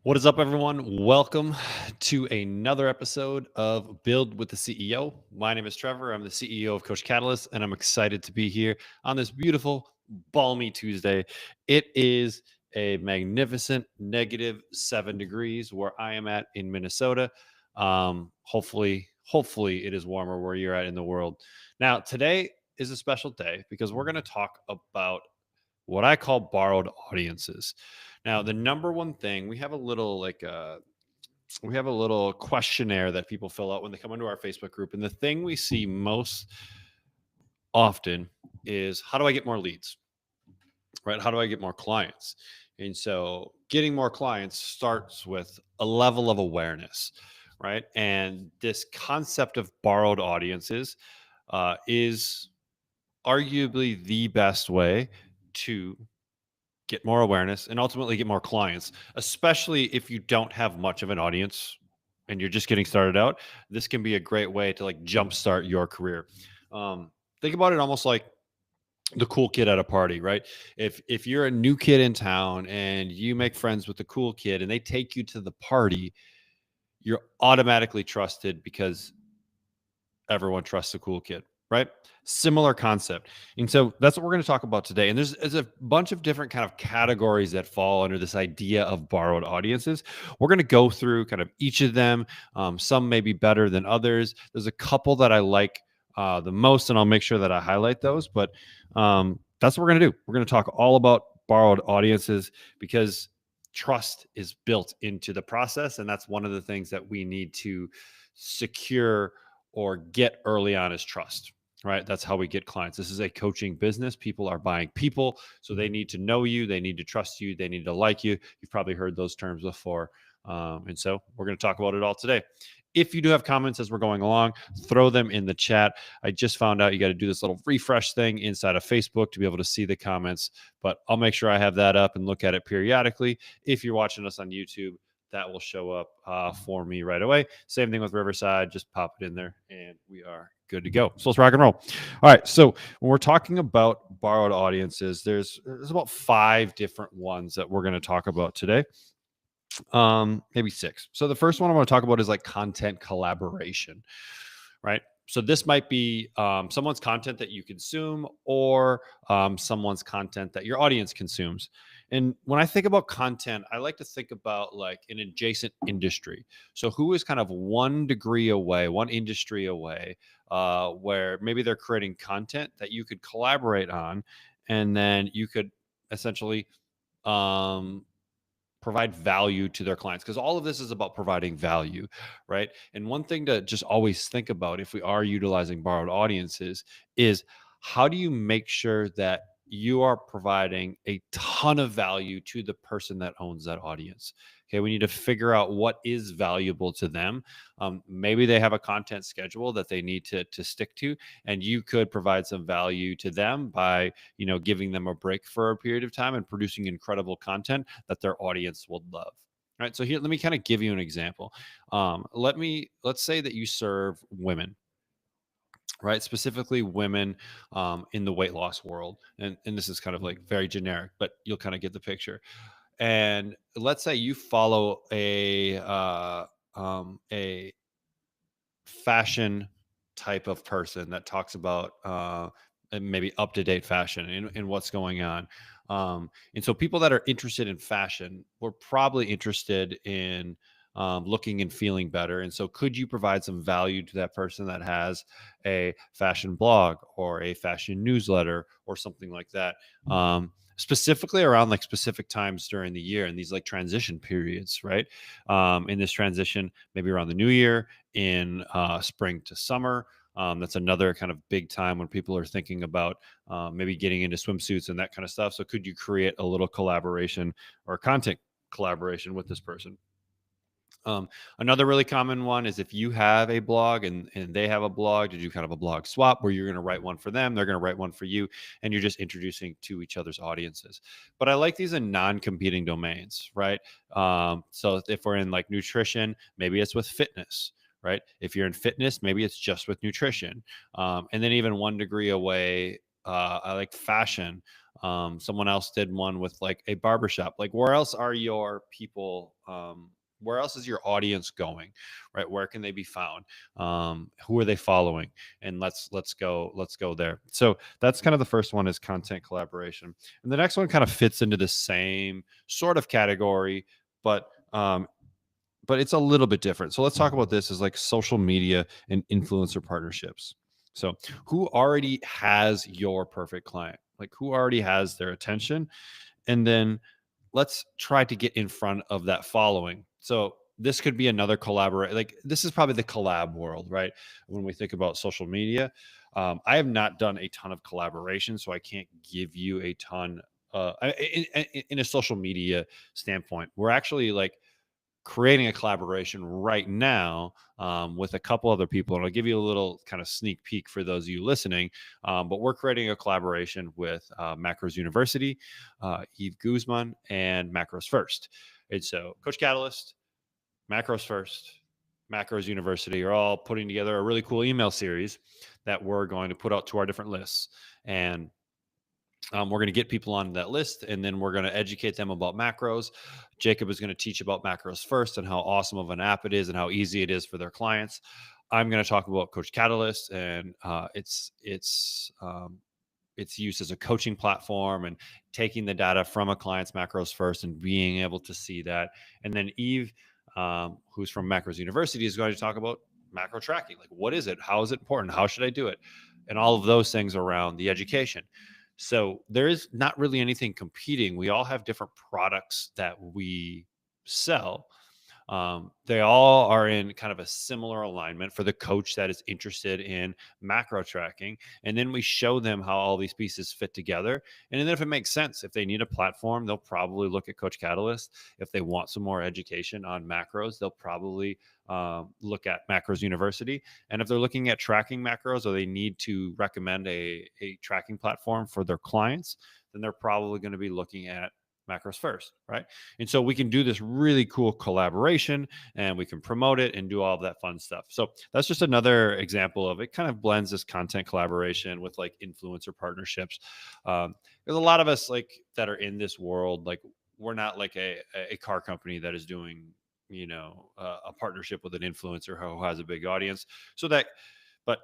What is up, everyone? Welcome to another episode of Build with the CEO. My name is Trevor. I'm the CEO of Coach Catalyst, and I'm excited to be here on this beautiful, balmy Tuesday. It is a magnificent -7 degrees where I am at in Minnesota. Hopefully, it is warmer where you're at in the world. Now, today is a special day because we're going to talk about what I call borrowed audiences. Now, the number one thing we have a little we have a little questionnaire that people fill out when they come into our Facebook group, and the thing we see most often is how do I get more leads? Right? How do I get more clients? And so, getting more clients starts with a level of awareness, right? And this concept of borrowed audiences is arguably the best way to get more awareness and ultimately get more clients, especially if you don't have much of an audience and you're just getting started out. This can be a great way to like jumpstart your career. Think about it almost like the cool kid at a party, right? If you're a new kid in town and you make friends with the cool kid and they take you to the party, you're automatically trusted because everyone trusts a cool kid, right? Similar concept. And so that's what we're going to talk about today. And there's a bunch of different kind of categories that fall under this idea of borrowed audiences. We're going to go through kind of each of them. Some may be better than others. There's a couple that I like the most, and I'll make sure that I highlight those. But that's what we're going to do. We're going to talk all about borrowed audiences because trust is built into the process. And that's one of the things that we need to secure or get early on is trust, right? That's how we get clients. This is a coaching business. People are buying people. So they need to know you. They need to trust you. They need to like you. You've probably heard those terms before. And so we're going to talk about it all today. If you do have comments as we're going along, throw them in the chat. I just found out you got to do this little refresh thing inside of Facebook to be able to see the comments, but I'll make sure I have that up and look at it periodically. If you're watching us on YouTube, that will show up for me right away. Same thing with Riverside. Just pop it in there and we are good to go. So let's rock and roll. All right. So when we're talking about borrowed audiences, there's about 5 different ones that we're going to talk about today. Maybe 6. So the first one I want to talk about is like content collaboration, right? So this might be someone's content that you consume or someone's content that your audience consumes. And when I think about content, I like to think about like an adjacent industry. So who is kind of 1 degree away, one industry away, where maybe they're creating content that you could collaborate on, and then you could essentially um, provide value to their clients, because all of this is about providing value, right? And one thing to just always think about if we are utilizing borrowed audiences is how do you make sure that you are providing a ton of value to the person that owns that audience? Okay, we need to figure out what is valuable to them. Maybe they have a content schedule that they need to stick to, and you could provide some value to them by giving them a break for a period of time and producing incredible content that their audience will love. All right, so here, let me kind of give you an example. Let's say that you serve women, right? Specifically women in the weight loss world. And this is kind of like very generic, but you'll kind of get the picture. And let's say you follow a fashion type of person that talks about and maybe up to date fashion and what's going on. And so people that are interested in fashion were probably interested in looking and feeling better. And so, could you provide some value to that person that has a fashion blog or a fashion newsletter or something like that? Specifically around like specific times during the year and these like transition periods, right? In this transition, maybe around the new year, in spring to summer. That's another kind of big time when people are thinking about maybe getting into swimsuits and that kind of stuff. So, could you create a little collaboration or content collaboration with this person? Another really common one is if you have a blog and they have a blog, to do kind of a blog swap where you're going to write one for them, they're going to write one for you, and you're just introducing to each other's audiences. But I like these in non-competing domains, right? So if we're in like nutrition, maybe it's with fitness, right? If you're in fitness, maybe it's just with nutrition. And then even 1 degree away, I like fashion. Someone else did one with like a barbershop. Like, where else are your people? Where else is your audience going, right? Where can they be found? Who are they following? And let's go there. So that's kind of the first one, is content collaboration. And the next one kind of fits into the same sort of category, but it's a little bit different. So let's talk about this as like social media and influencer partnerships. So who already has your perfect client? Like, who already has their attention? And then let's try to get in front of that following. So this could be another collaborate. Like, this is probably the collab world, right? When we think about social media, I have not done a ton of collaboration, so I can't give you a ton. In a social media standpoint, we're actually like creating a collaboration right now, with a couple other people, and I'll give you a little kind of sneak peek for those of you listening. But we're creating a collaboration with Macros University, Eve Guzman, and Macros First. And so Coach Catalyst, Macros First, Macros University are all putting together a really cool email series that we're going to put out to our different lists. And we're going to get people on that list, and then we're going to educate them about macros. Jacob is going to teach about Macros First and how awesome of an app it is and how easy it is for their clients. I'm going to talk about Coach Catalyst and its use as a coaching platform and taking the data from a client's Macros First and being able to see that. And then Eve, who's from Macros University, is going to talk about macro tracking. Like, what is it? How is it important? How should I do it? And all of those things around the education. So there is not really anything competing. We all have different products that we sell. They all are in kind of a similar alignment for the coach that is interested in macro tracking. And then we show them how all these pieces fit together. And then if it makes sense, if they need a platform, they'll probably look at Coach Catalyst. If they want some more education on macros, they'll probably look at Macros University. And if they're looking at tracking macros, or they need to recommend a tracking platform for their clients, then they're probably going to be looking at Macros First, right? And so we can do this really cool collaboration, and we can promote it and do all of that fun stuff. So that's just another example of it. Kind of blends this content collaboration with like influencer partnerships. There's a lot of us like that are in this world. Like, we're not like a car company that is doing, a partnership with an influencer who has a big audience. So that, but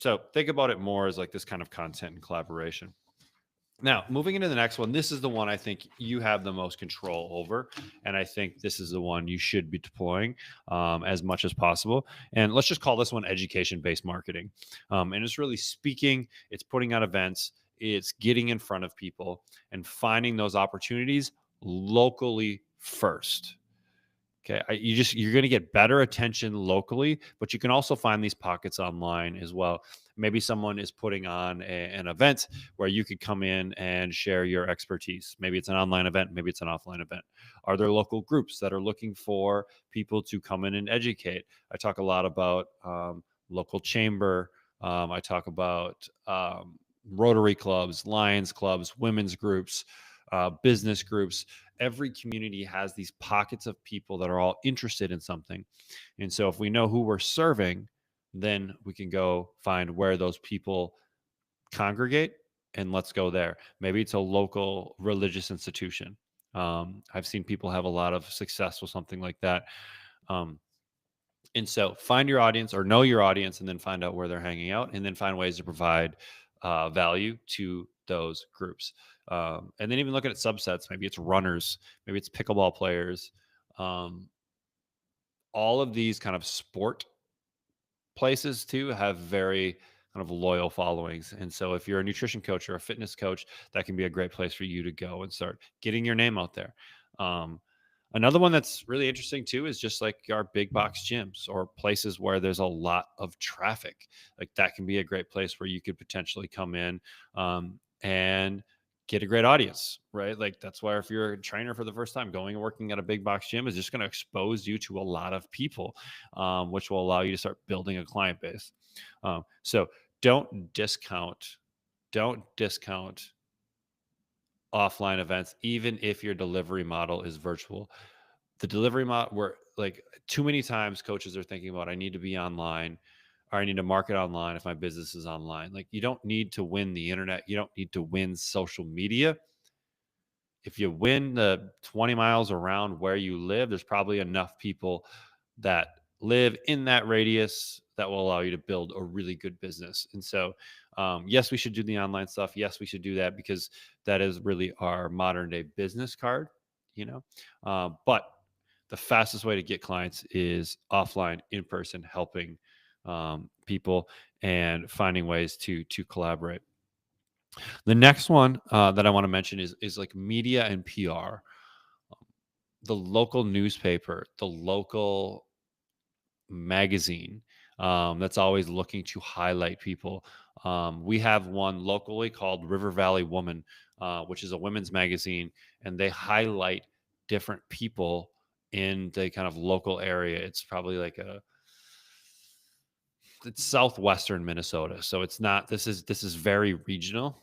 so think about it more as like this kind of content and collaboration. Now, moving into the next one, this is the one I think you have the most control over. And I think this is the one you should be deploying as much as possible. And let's just call this one education based marketing. And it's really speaking, it's putting on events, it's getting in front of people and finding those opportunities locally first. Okay, you're going to get better attention locally, but you can also find these pockets online as well. Maybe someone is putting on an event where you could come in and share your expertise. Maybe it's an online event, maybe it's an offline event. Are there local groups that are looking for people to come in and educate? I talk a lot about local chamber. I talk about Rotary clubs, Lions clubs, women's groups, business groups. Every community has these pockets of people that are all interested in something. And so if we know who we're serving, then we can go find where those people congregate, and let's go there. Maybe it's a local religious institution. I've seen people have a lot of success with something like that. Um, and so find your audience, or know your audience, and then find out where they're hanging out, and then find ways to provide value to those groups. And then even looking at subsets, maybe it's runners, maybe it's pickleball players. Um, all of these kind of sport places too have very kind of loyal followings. And so if you're a nutrition coach or a fitness coach, that can be a great place for you to go and start getting your name out there. Um, Another one that's really interesting too is just like our big box gyms or places where there's a lot of traffic. Like, that can be a great place where you could potentially come in and get a great audience, right? Like, that's why if you're a trainer for the first time, going and working at a big box gym is just going to expose you to a lot of people, which will allow you to start building a client base. So don't discount, don't discount offline events, even if your delivery model is virtual. The delivery model, where like too many times coaches are thinking about, I need to be online. or I need to market online if my business is online. Like, you don't need to win the internet. You don't need to win social media. If you win the 20 miles around where you live, there's probably enough people that live in that radius that will allow you to build a really good business. And so, yes, we should do the online stuff. Yes, we should do that because that is really our modern day business card, you know. But the fastest way to get clients is offline, in person, helping people and finding ways to collaborate. The next one that I want to mention is like media and PR. The local newspaper, the local magazine, that's always looking to highlight people. We have one locally called River Valley Woman, which is a women's magazine, and they highlight different people in the kind of local area. It's probably like it's southwestern Minnesota, so it's not. This is very regional,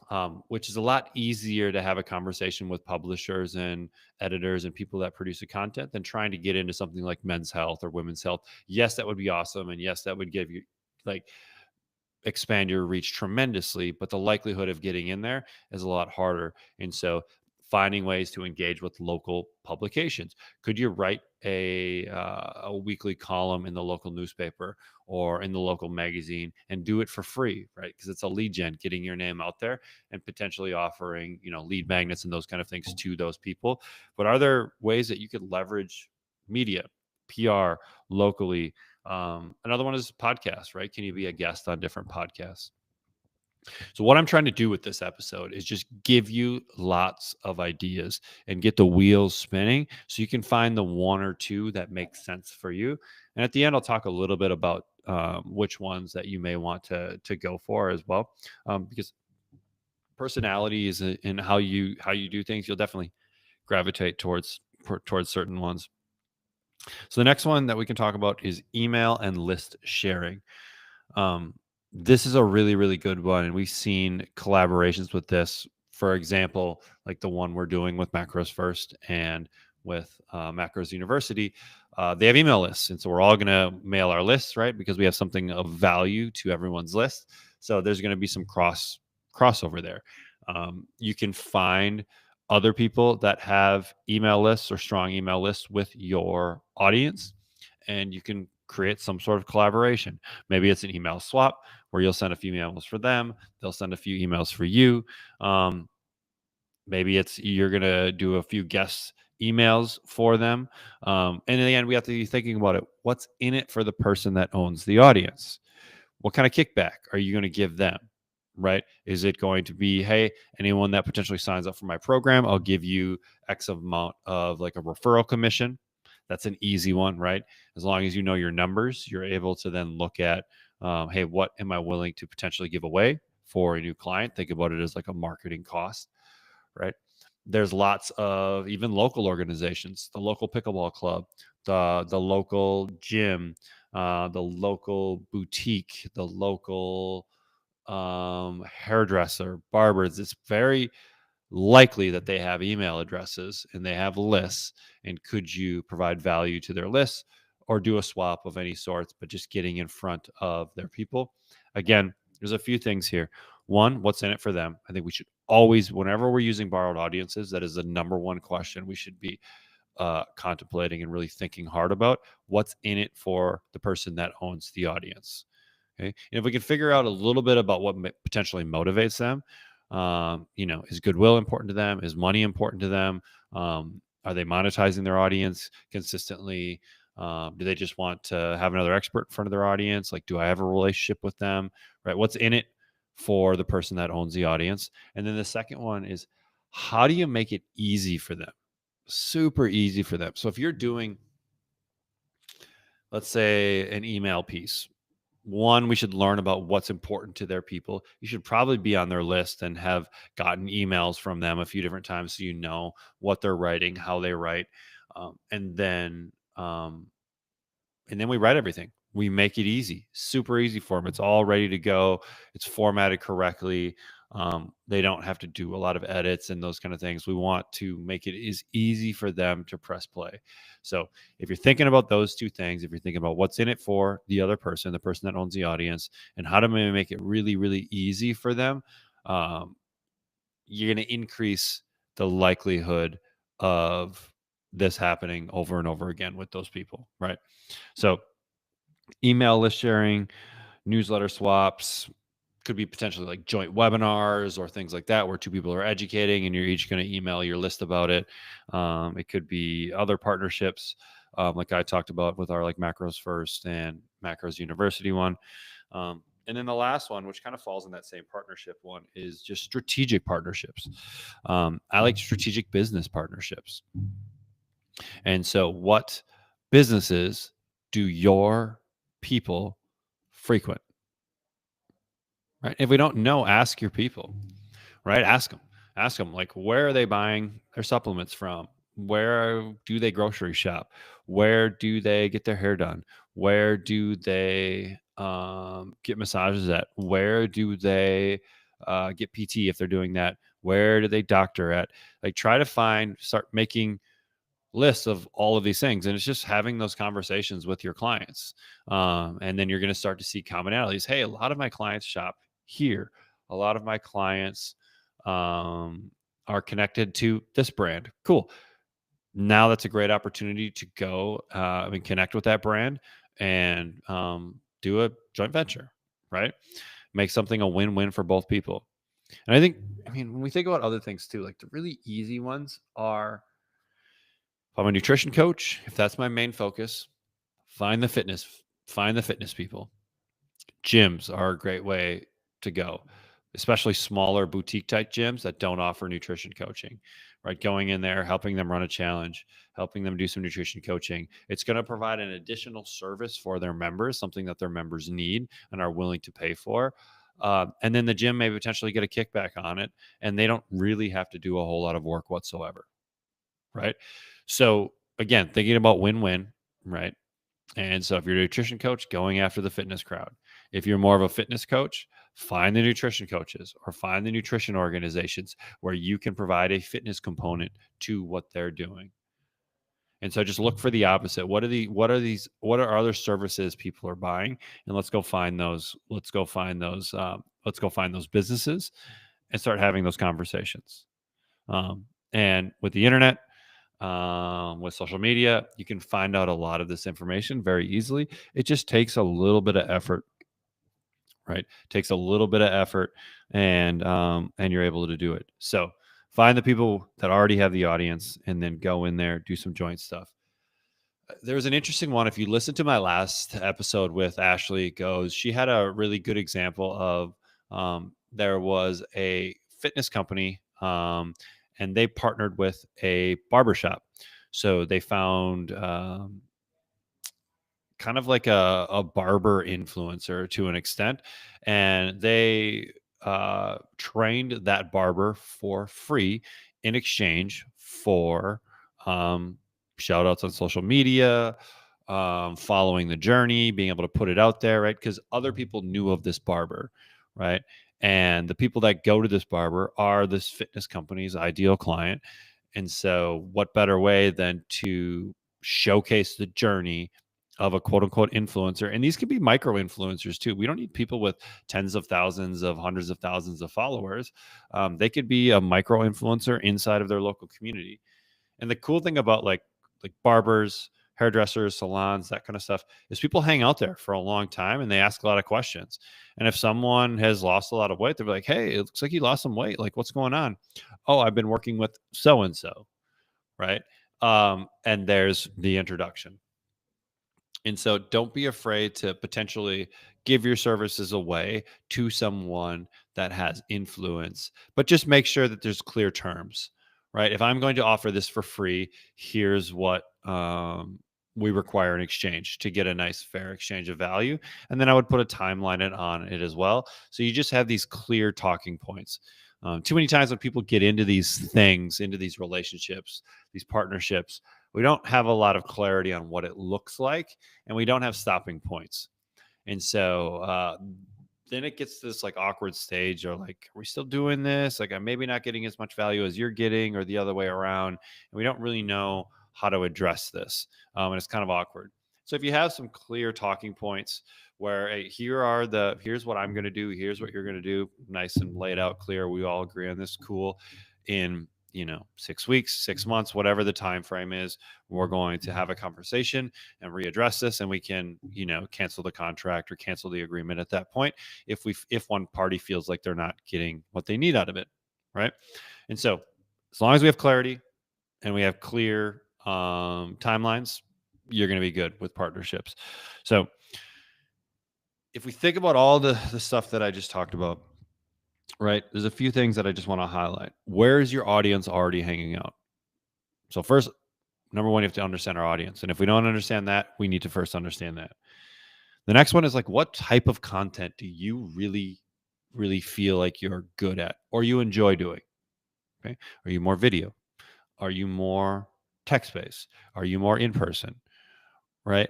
which is a lot easier to have a conversation with publishers and editors and people that produce the content than trying to get into something like men's health or women's health. Yes, that would be awesome, and yes, that would give you like expand your reach tremendously, but the likelihood of getting in there is a lot harder. And so finding ways to engage with local publications. Could you write a weekly column in the local newspaper or in the local magazine and do it for free, right? Because it's a lead gen, getting your name out there and potentially offering, lead magnets and those kind of things to those people. But are there ways that you could leverage media, PR locally? Another one is podcasts, right? Can you be a guest on different podcasts? So, what I'm trying to do with this episode is just give you lots of ideas and get the wheels spinning so you can find the one or two that make sense for you. And at the end, I'll talk a little bit about which ones that you may want to go for as well, because personality is in how you do things. You'll definitely gravitate towards certain ones. So the next one that we can talk about is email and list sharing. Um, this is a really, really good one. And we've seen collaborations with this. For example, like the one we're doing with Macros First and with Macros University, they have email lists. And so we're all going to mail our lists, right? Because we have something of value to everyone's list. So there's going to be some crossover there. You can find other people that have email lists or strong email lists with your audience, and you can create some sort of collaboration. Maybe it's an email swap where you'll send a few emails for them, they'll send a few emails for you. Maybe it's you're going to do a few guest emails for them. And in the end, we have to be thinking about it. What's in it for the person that owns the audience? What kind of kickback are you going to give them? Right? Is it going to be, hey, anyone that potentially signs up for my program, I'll give you X amount of like a referral commission? That's an easy one, right? As long as you know your numbers, you're able to then look at, hey, what am I willing to potentially give away for a new client? Think about it as like a marketing cost, right? There's lots of even local organizations, the local pickleball club, the local gym, the local boutique, the local hairdresser, barbers. It's very likely that they have email addresses and they have lists. And could you provide value to their lists or do a swap of any sorts, but just getting in front of their people? Again, there's a few things here. One, what's in it for them? I think we should always, whenever we're using borrowed audiences, that is the number one question we should be contemplating and really thinking hard about. What's in it for the person that owns the audience? Okay. And if we can figure out a little bit about what potentially motivates them, is goodwill important to them? Is money important to them? Are they monetizing their audience consistently? Do they just want to have another expert in front of their audience? Like, do I have a relationship with them? Right? What's in it for the person that owns the audience? And then the second one is, how do you make it easy for them? Super easy for them. So if you're doing, let's say, an email piece, one, we should learn about what's important to their people. You should probably be on their list and have gotten emails from them a few different times so you know what they're writing, how they write, um, and then um, and then we write everything. We make it easy, super easy for them. It's all ready to go. It's formatted correctly. They don't have to do a lot of edits and those kind of things. We want to make it as easy for them to press play. So if you're thinking about those two things, if you're thinking about what's in it for the other person, the person that owns the audience, and how to maybe make it really, really easy for them, um, you're going to increase the likelihood of this happening over and over again with those people, right? So email list sharing, newsletter swaps, could be potentially like joint webinars or things like that where two people are educating and you're each going to email your list about it. It could be other partnerships, like I talked about with our like Macros First and Macros University one. And then the last one, which kind of falls in that same partnership one, is just strategic partnerships. I like strategic business partnerships. And so, what businesses do your people frequent? Right? If we don't know, ask your people. Right? Ask them, like, where are they buying their supplements from? Where do they grocery shop? Where do they get their hair done? Where do they get massages at? Where do they get PT if they're doing that? Where do they doctor at? Like, try to start making lists of all of these things, and it's just having those conversations with your clients, and then you're going to start to see commonalities. Hey, a lot of my clients shop here. A lot of my clients are connected to this brand. Cool. Now that's a great opportunity to go and connect with that brand and do a joint venture, right? Make something a win-win for both people. And I mean, when we think about other things too, like the really easy ones are, if I'm a nutrition coach, if that's my main focus, find the fitness people. Gyms are a great way to go, especially smaller boutique type gyms that don't offer nutrition coaching, right? Going in there, helping them run a challenge, helping them do some nutrition coaching. It's going to provide an additional service for their members, something that their members need and are willing to pay for. And then the gym may potentially get a kickback on it, and they don't really have to do a whole lot of work whatsoever, right? So again, thinking about win-win, right? And so if you're a nutrition coach, going after the fitness crowd. If you're more of a fitness coach, find the nutrition coaches or find the nutrition organizations where you can provide a fitness component to what they're doing. And so just look for the opposite. What are other services people are buying? And let's go find those. Let's go find those businesses and start having those conversations. And with the internet, with social media, you can find out a lot of this information very easily. It just takes a little bit of effort, right? Takes a little bit of effort, and you're able to do it. So find the people that already have the audience, and then go in there, do some joint stuff. There was an interesting one. If you listen to my last episode with Ashley Goes, she had a really good example of there was a fitness company, and they partnered with a barbershop. So they found kind of like a barber influencer to an extent, and they trained that barber for free in exchange for shout outs on social media, following the journey, being able to put it out there, right? Because other people knew of this barber, right? And the people that go to this barber are this fitness company's ideal client. And so, what better way than to showcase the journey of a quote unquote influencer? And these could be micro influencers too. We don't need people with tens of thousands of hundreds of thousands of followers. They could be a micro influencer inside of their local community. And the cool thing about like barbers, hairdressers, salons, that kind of stuff, is people hang out there for a long time and they ask a lot of questions. And if someone has lost a lot of weight, they're like, "Hey, it looks like you lost some weight. Like, what's going on?" "Oh, I've been working with so and so." Right? And there's the introduction. And so don't be afraid to potentially give your services away to someone that has influence, but just make sure that there's clear terms, right? If I'm going to offer this for free, here's what we require in exchange to get a nice, fair exchange of value. And then I would put a timeline on it as well. So you just have these clear talking points. Too many times when people get into these things, into these relationships, these partnerships, we don't have a lot of clarity on what it looks like, and we don't have stopping points. And so then it gets to this like awkward stage, or like, are we still doing this? Like, I'm maybe not getting as much value as you're getting, or the other way around. And we don't really know how to address this. And it's kind of awkward. So if you have some clear talking points where, hey, here's what I'm going to do, here's what you're going to do, nice and laid out, clear, we all agree on this, cool. In 6 weeks, 6 months, whatever the time frame is, we're going to have a conversation and readdress this, and we can cancel the contract or cancel the agreement at that point if one party feels like they're not getting what they need out of it, right? And so as long as we have clarity and we have clear timelines, you're going to be good with partnerships. So if we think about all the stuff that I just talked about, right, there's a few things that I just want to highlight. Where is your audience already hanging out? So first, number one, you have to understand our audience. And if we don't understand that, we need to first understand that. The next one is like, what type of content do you really, really feel like you're good at or you enjoy doing? Okay. Are you more video? Are you more text-based? Are you more in person? Right?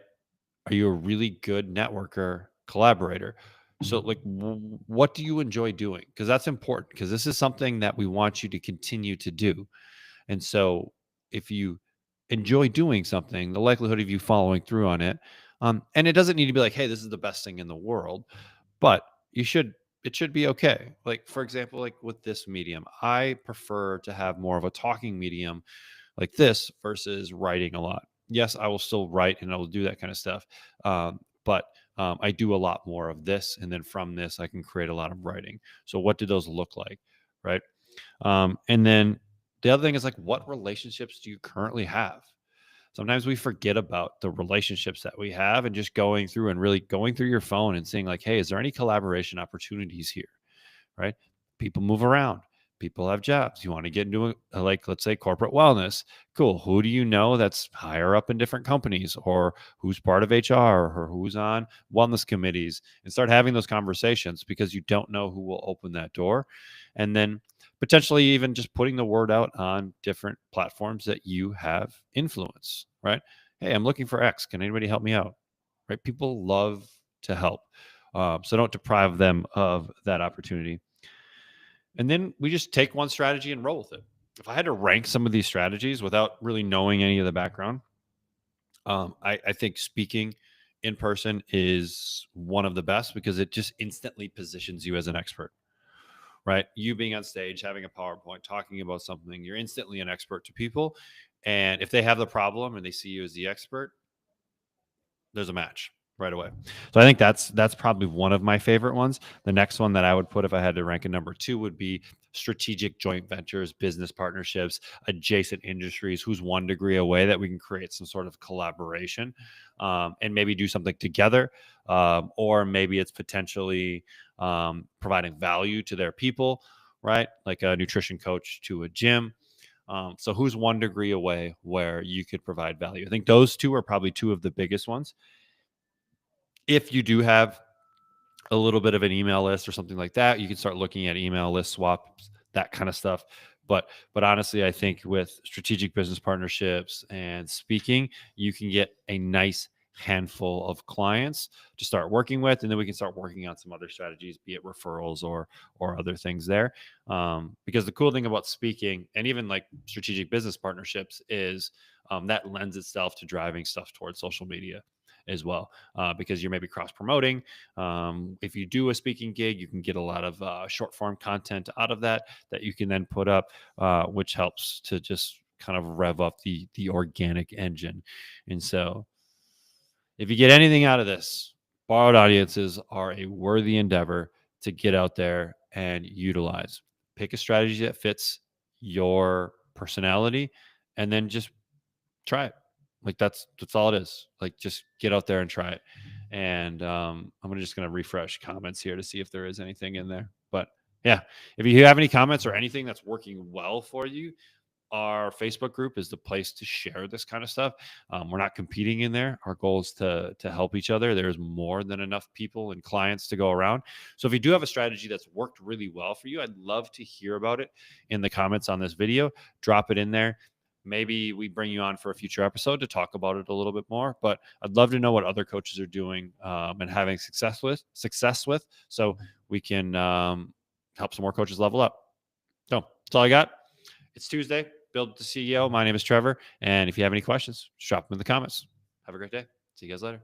Are you a really good networker, collaborator? So, like, what do you enjoy doing? Because that's important, because this is something that we want you to continue to do. And so, if you enjoy doing something, the likelihood of you following through on it, and it doesn't need to be like, hey, this is the best thing in the world, but it should be okay. Like, for example, like with this medium, I prefer to have more of a talking medium like this versus writing a lot. Yes, I will still write and I will do that kind of stuff. But I do a lot more of this. And then from this, I can create a lot of writing. So, what do those look like? Right. And then the other thing is like, what relationships do you currently have? Sometimes we forget about the relationships that we have and just going through and really going through your phone and seeing like, hey, is there any collaboration opportunities here? Right? People move around. People have jobs. You want to get into like, let's say, corporate wellness. Cool. Who do you know that's higher up in different companies, or who's part of HR, or who's on wellness committees, and start having those conversations, because you don't know who will open that door. And then potentially even just putting the word out on different platforms that you have influence, right? Hey, I'm looking for X. Can anybody help me out? Right? People love to help. So don't deprive them of that opportunity. And then we just take one strategy and roll with it. If I had to rank some of these strategies without really knowing any of the background, I think speaking in person is one of the best, because it just instantly positions you as an expert, right? You being on stage, having a PowerPoint, talking about something, you're instantly an expert to people. And if they have the problem and they see you as the expert, there's a match right away. So I think that's probably one of my favorite ones. The next one that I would put if I had to rank a number two would be strategic joint ventures, business partnerships, adjacent industries, who's one degree away that we can create some sort of collaboration, and maybe do something together. Or maybe it's potentially providing value to their people, right? Like a nutrition coach to a gym. So who's one degree away where you could provide value? I think those two are probably two of the biggest ones. If you do have a little bit of an email list or something like that, you can start looking at email list swaps, that kind of stuff. But honestly, I think with strategic business partnerships and speaking, you can get a nice handful of clients to start working with, and then we can start working on some other strategies, be it referrals or other things there. Because the cool thing about speaking and even like strategic business partnerships is that lends itself to driving stuff towards social media as well, because you're maybe cross promoting. If you do a speaking gig, you can get a lot of short form content out of that you can then put up, which helps to just kind of rev up the organic engine. And so, if you get anything out of this, borrowed audiences are a worthy endeavor to get out there and utilize. Pick a strategy that fits your personality, and then just try it. Like that's all it is. Like just get out there and try it. And I'm just gonna refresh comments here to see if there is anything in there. But yeah, if you have any comments or anything that's working well for you, our Facebook group is the place to share this kind of stuff. We're not competing in there. Our goal is to help each other. There's more than enough people and clients to go around. So if you do have a strategy that's worked really well for you, I'd love to hear about it in the comments on this video. Drop it in there. maybe we bring you on for a future episode to talk about it a little bit more. But I'd love to know what other coaches are doing and having success with, so we can help some more coaches level up. So that's all I got. It's Tuesday. Build the CEO. My name is Trevor. And if you have any questions, just drop them in the comments. Have a great day. See you guys later.